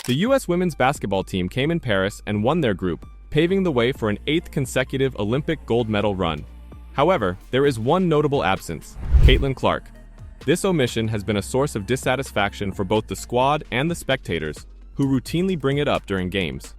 The U.S. women's basketball team came in Paris and won their group, paving the way for an 8th consecutive Olympic gold medal run. However, there is one notable absence: Caitlin Clark. This omission has been a source of dissatisfaction for both the squad and the spectators, who routinely bring it up during games.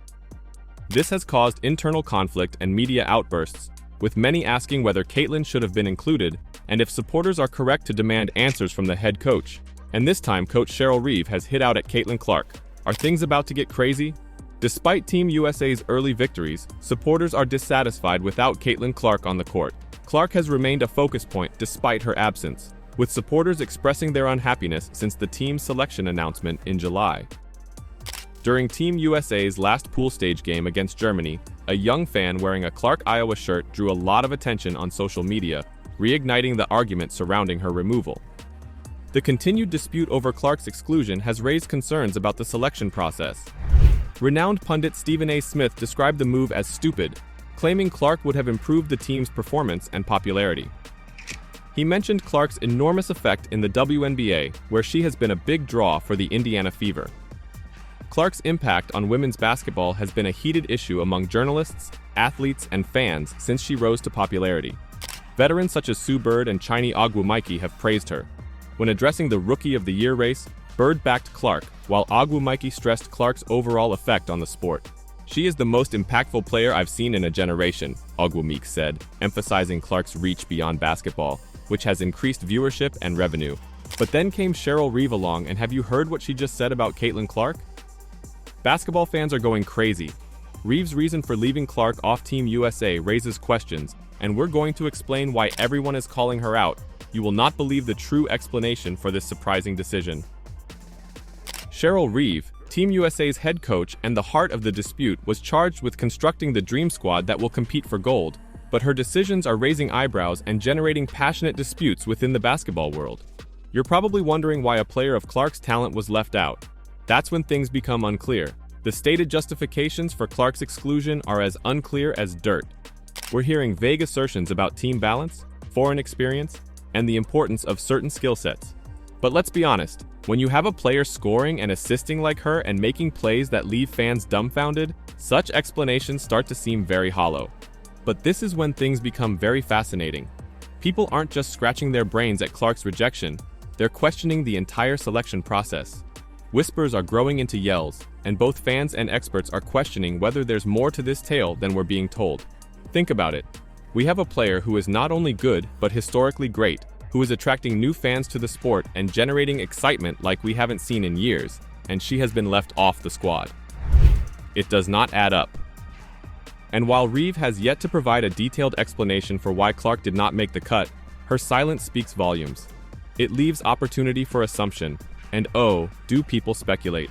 This has caused internal conflict and media outbursts, with many asking whether Caitlin should have been included and if supporters are correct to demand answers from the head coach. And this time, Coach Cheryl Reeve has hit out at Caitlin Clark. Are things about to get crazy? Despite Team USA's early victories, supporters are dissatisfied without Caitlin Clark on the court. Clark has remained a focus point despite her absence, with supporters expressing their unhappiness since the team's selection announcement in July. During Team USA's last pool stage game against Germany, a young fan wearing a Clark Iowa shirt drew a lot of attention on social media, reigniting the argument surrounding her removal. The continued dispute over Clark's exclusion has raised concerns about the selection process. Renowned pundit Stephen A. Smith described the move as stupid, claiming Clark would have improved the team's performance and popularity. He mentioned Clark's enormous effect in the WNBA, where she has been a big draw for the Indiana Fever. Clark's impact on women's basketball has been a heated issue among journalists, athletes, and fans since she rose to popularity. Veterans such as Sue Bird and Chiney Ogwumike have praised her. When addressing the Rookie of the Year race, Bird backed Clark, while Ogwumike stressed Clark's overall effect on the sport. "She is the most impactful player I've seen in a generation," Ogwumike said, emphasizing Clark's reach beyond basketball, which has increased viewership and revenue. But then came Cheryl Reeve along, and have you heard what she just said about Caitlin Clark? Basketball fans are going crazy. Reeve's reason for leaving Clark off Team USA raises questions, and we're going to explain why everyone is calling her out. You will not believe the true explanation for this surprising decision. Cheryl Reeve, Team USA's head coach and the heart of the dispute, was charged with constructing the dream squad that will compete for gold, but her decisions are raising eyebrows and generating passionate disputes within the basketball world. You're probably wondering why a player of Clark's talent was left out. That's when things become unclear. The stated justifications for Clark's exclusion are as unclear as dirt. We're hearing vague assertions about team balance, foreign experience, and the importance of certain skill sets. But let's be honest, when you have a player scoring and assisting like her and making plays that leave fans dumbfounded, such explanations start to seem very hollow. But this is when things become very fascinating. People aren't just scratching their brains at Clark's rejection, they're questioning the entire selection process. Whispers are growing into yells, and both fans and experts are questioning whether there's more to this tale than we're being told. Think about it. We have a player who is not only good, but historically great, who is attracting new fans to the sport and generating excitement like we haven't seen in years, and she has been left off the squad. It does not add up. And while Reeve has yet to provide a detailed explanation for why Clark did not make the cut, her silence speaks volumes. It leaves opportunity for assumption, and oh, do people speculate.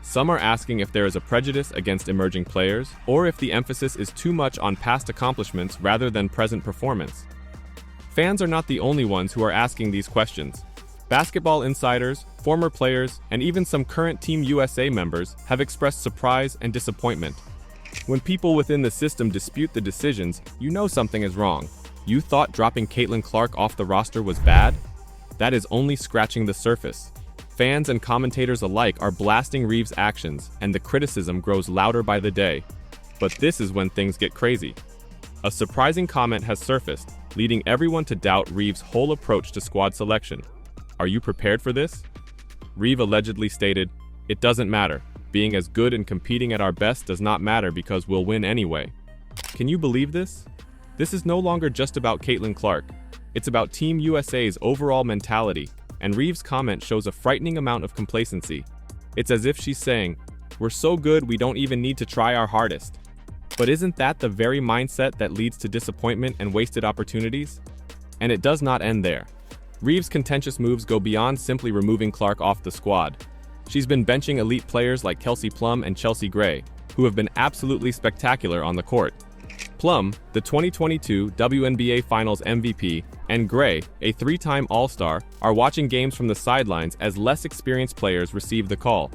Some are asking if there is a prejudice against emerging players, or if the emphasis is too much on past accomplishments rather than present performance. Fans are not the only ones who are asking these questions. Basketball insiders, former players, and even some current Team USA members have expressed surprise and disappointment. When people within the system dispute the decisions, you know something is wrong. You thought dropping Caitlin Clark off the roster was bad? That is only scratching the surface. Fans and commentators alike are blasting Reeve's actions, and the criticism grows louder by the day. But this is when things get crazy. A surprising comment has surfaced, leading everyone to doubt Reeve's whole approach to squad selection. Are you prepared for this? Reeve allegedly stated, "It doesn't matter. Being as good and competing at our best does not matter because we'll win anyway." Can you believe this? This is no longer just about Caitlin Clark. It's about Team USA's overall mentality, and Reeve's comment shows a frightening amount of complacency. It's as if she's saying, "We're so good we don't even need to try our hardest." But isn't that the very mindset that leads to disappointment and wasted opportunities? And it does not end there. Reeve's contentious moves go beyond simply removing Clark off the squad. She's been benching elite players like Kelsey Plum and Chelsea Gray, who have been absolutely spectacular on the court. Plum, the 2022 WNBA Finals MVP, and Gray, a three-time All-Star, are watching games from the sidelines as less experienced players receive the call.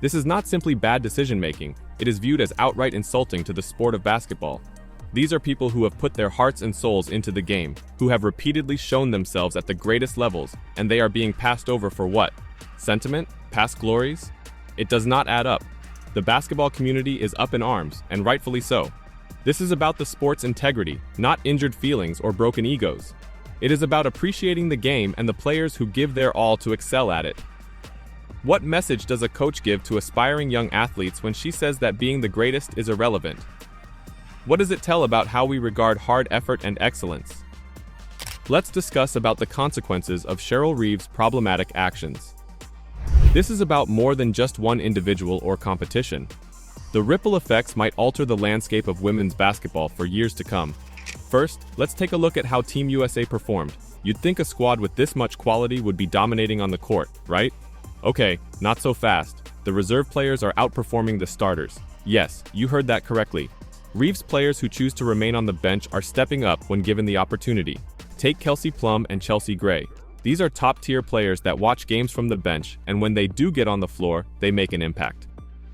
This is not simply bad decision-making, it is viewed as outright insulting to the sport of basketball. These are people who have put their hearts and souls into the game, who have repeatedly shown themselves at the greatest levels, and they are being passed over for what? Sentiment? Past glories? It does not add up. The basketball community is up in arms, and rightfully so. This is about the sport's integrity, not injured feelings or broken egos. It is about appreciating the game and the players who give their all to excel at it. What message does a coach give to aspiring young athletes when she says that being the greatest is irrelevant? What does it tell about how we regard hard effort and excellence? Let's discuss about the consequences of Cheryl Reeve's problematic actions. This is about more than just one individual or competition. The ripple effects might alter the landscape of women's basketball for years to come. First, let's take a look at how Team USA performed. You'd think a squad with this much quality would be dominating on the court, right? Okay, not so fast. The reserve players are outperforming the starters. Yes, you heard that correctly. Reeve's players who choose to remain on the bench are stepping up when given the opportunity. Take Kelsey Plum and Chelsea Gray. These are top-tier players that watch games from the bench, and when they do get on the floor, they make an impact.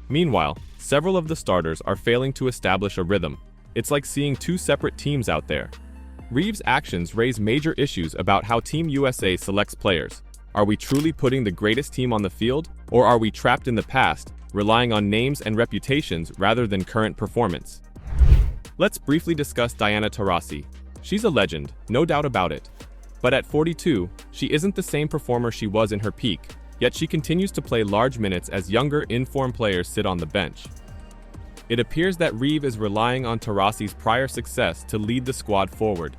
Meanwhile, several of the starters are failing to establish a rhythm. It's like seeing two separate teams out there. Reeve's actions raise major issues about how Team USA selects players. Are we truly putting the greatest team on the field, or are we trapped in the past, relying on names and reputations rather than current performance? Let's briefly discuss Diana Taurasi. She's a legend, no doubt about it. But at 42, she isn't the same performer she was in her peak, yet she continues to play large minutes as younger, in-form players sit on the bench. It appears that Reeve is relying on Taurasi's prior success to lead the squad forward.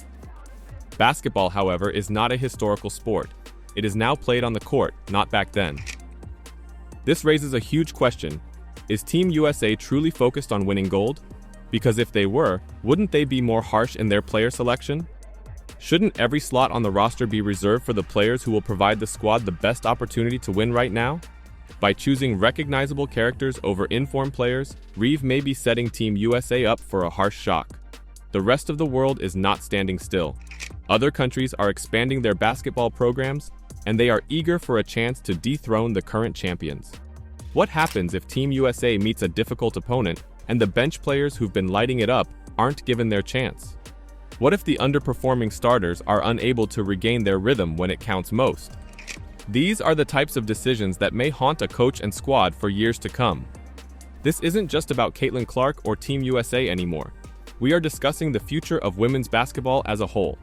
Basketball, however, is not a historical sport. It is now played on the court, not back then. This raises a huge question. Is Team USA truly focused on winning gold? Because if they were, wouldn't they be more harsh in their player selection? Shouldn't every slot on the roster be reserved for the players who will provide the squad the best opportunity to win right now? By choosing recognizable characters over in-form players, Reeve may be setting Team USA up for a harsh shock. The rest of the world is not standing still. Other countries are expanding their basketball programs, and they are eager for a chance to dethrone the current champions. What happens if Team USA meets a difficult opponent and the bench players who've been lighting it up aren't given their chance? What if the underperforming starters are unable to regain their rhythm when it counts most? These are the types of decisions that may haunt a coach and squad for years to come. This isn't just about Caitlin Clark or Team USA anymore. We are discussing the future of women's basketball as a whole.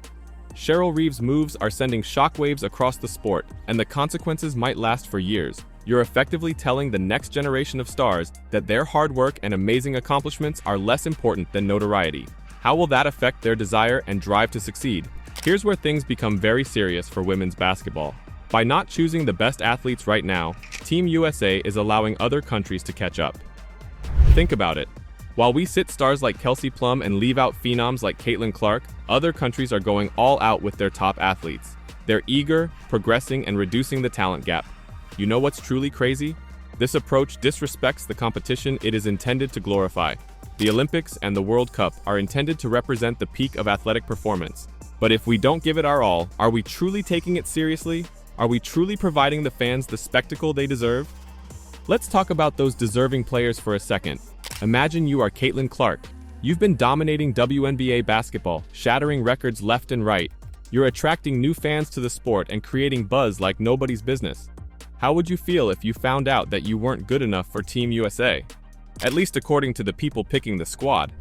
Cheryl Reeve's moves are sending shockwaves across the sport, and the consequences might last for years. You're effectively telling the next generation of stars that their hard work and amazing accomplishments are less important than notoriety. How will that affect their desire and drive to succeed? Here's where things become very serious for women's basketball. By not choosing the best athletes right now, Team USA is allowing other countries to catch up. Think about it. While we sit stars like Kelsey Plum and leave out phenoms like Caitlin Clark, other countries are going all out with their top athletes. They're eager, progressing, and reducing the talent gap. You know what's truly crazy? This approach disrespects the competition it is intended to glorify. The Olympics and the World Cup are intended to represent the peak of athletic performance. But if we don't give it our all, are we truly taking it seriously? Are we truly providing the fans the spectacle they deserve? Let's talk about those deserving players for a second. Imagine you are Caitlin Clark. You've been dominating WNBA basketball, shattering records left and right. You're attracting new fans to the sport and creating buzz like nobody's business. How would you feel if you found out that you weren't good enough for Team USA? At least according to the people picking the squad.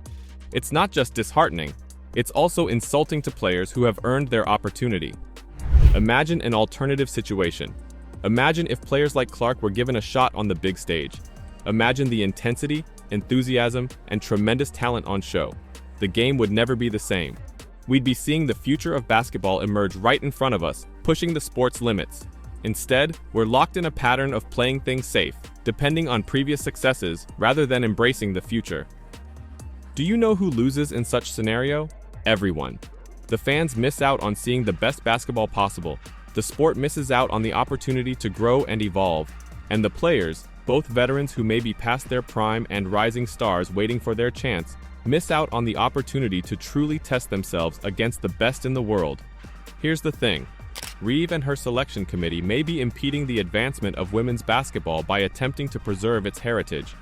It's not just disheartening, it's also insulting to players who have earned their opportunity. Imagine an alternative situation. Imagine if players like Clark were given a shot on the big stage. Imagine the intensity, enthusiasm, and tremendous talent on show. The game would never be the same. We'd be seeing the future of basketball emerge right in front of us, pushing the sport's limits. Instead, we're locked in a pattern of playing things safe, depending on previous successes rather than embracing the future. Do you know who loses in such scenario? Everyone. The fans miss out on seeing the best basketball possible. The sport misses out on the opportunity to grow and evolve. And the players, both veterans who may be past their prime and rising stars waiting for their chance, miss out on the opportunity to truly test themselves against the best in the world. Here's the thing. Reeve and her selection committee may be impeding the advancement of women's basketball by attempting to preserve its heritage.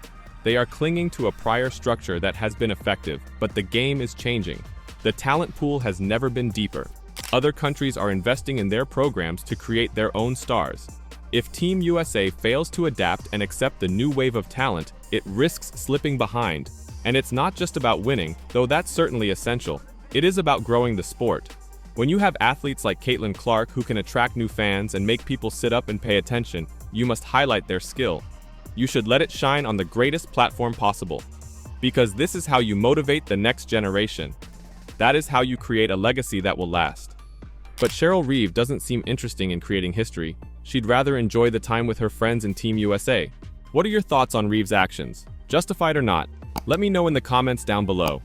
They are clinging to a prior structure that has been effective, but the game is changing. The talent pool has never been deeper. Other countries are investing in their programs to create their own stars. If Team USA fails to adapt and accept the new wave of talent, it risks slipping behind. And it's not just about winning, though that's certainly essential. It is about growing the sport. When you have athletes like Caitlin Clark who can attract new fans and make people sit up and pay attention, you must highlight their skill. You should let it shine on the greatest platform possible. Because this is how you motivate the next generation. That is how you create a legacy that will last. But Cheryl Reeve doesn't seem interesting in creating history. She'd rather enjoy the time with her friends in Team USA. What are your thoughts on Reeve's actions? Justified or not? Let me know in the comments down below.